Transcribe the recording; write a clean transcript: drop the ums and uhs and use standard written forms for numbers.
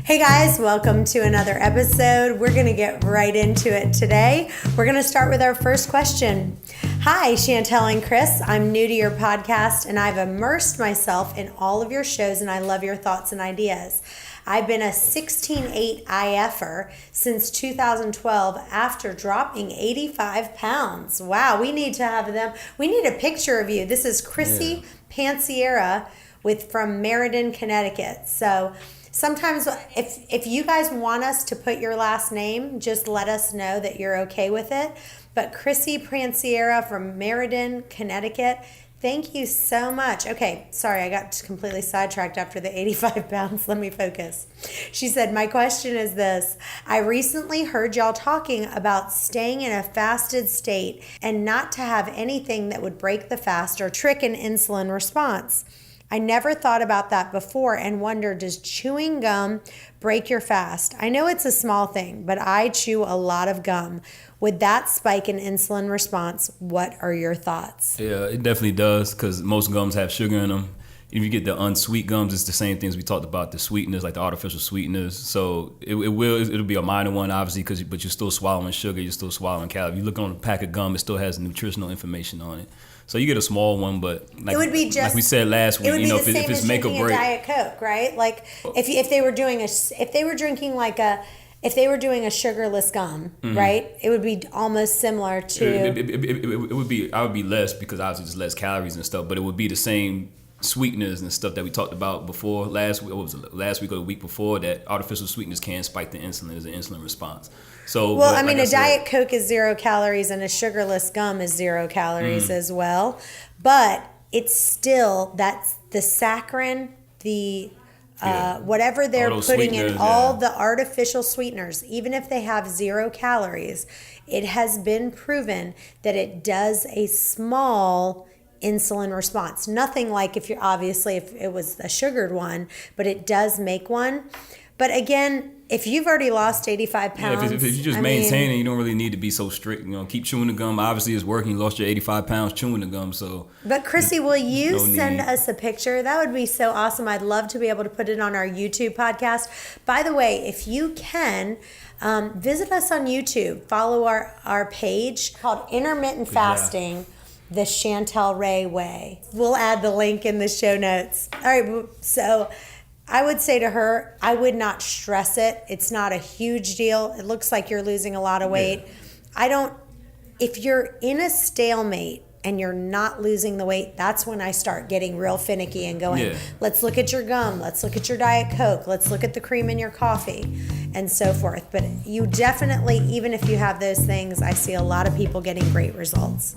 Hey guys, welcome to another episode. We're going to get right into it today. We're going to start with our first question. Hi, Chantel and Chris. I'm new to your podcast and I've immersed myself in all of your shows and I love your thoughts and ideas. I've been a 16.8 Ifer since 2012 after dropping 85 pounds. Wow, we need to have them. We need a picture of you. This is Chrissy Panciera from Meriden, Connecticut. So sometimes if you guys want us to put your last name, just let us know that you're okay with it. But Chrissy Panciera from Meriden, Connecticut, thank you so much. Okay, sorry, I got completely sidetracked after the 85 pounds. Let me focus. She said, my question is this. I recently heard y'all talking about staying in a fasted state and not to have anything that would break the fast or trick an insulin response. I never thought about that before and wondered, does chewing gum break your fast? I know it's a small thing, but I chew a lot of gum. Would that spike an insulin response? What are your thoughts? Yeah, it definitely does because most gums have sugar in them. If you get the unsweet gums, it's the same things we talked about, the sweeteners, like the artificial sweeteners. So it'll be a minor one, obviously, but you're still swallowing sugar, you're still swallowing calories. You look on a pack of gum, it still has nutritional information on it. So you get a small one, but like, it would be just, like we said last week, you know, if it's make or break. Diet Coke, right? Like if they were doing if they were doing a sugarless gum, right? It would be almost similar to. It would be. I would be less because obviously just less calories and stuff, but it would be the same sweeteners and stuff that we talked about before last week. What was it, last week or the week before? That artificial sweeteners can spike the insulin as an insulin response. So, well, I mean, a Diet Coke is 0 calories and a sugarless gum is 0 calories as well. But it's still, that's the saccharin, the whatever they're putting in, all the artificial sweeteners, even if they have 0 calories, it has been proven that it does a small insulin response. Nothing like if it was a sugared one, but it does make one. But again, if you've already lost 85 pounds... if you're just maintaining, you don't really need to be so strict. You know, keep chewing the gum. Obviously, it's working. You lost your 85 pounds chewing the gum, so... But Chrissy, will you send us a picture? That would be so awesome. I'd love to be able to put it on our YouTube podcast. By the way, if you can, visit us on YouTube. Follow our page called Intermittent Fasting, the Chantel Ray Way. We'll add the link in the show notes. All right, so... I would say to her, I would not stress it. It's not a huge deal. It looks like you're losing a lot of weight. If you're in a stalemate and you're not losing the weight, that's when I start getting real finicky and going, let's look at your gum. Let's look at your Diet Coke. Let's look at the cream in your coffee and so forth. But you definitely, even if you have those things, I see a lot of people getting great results.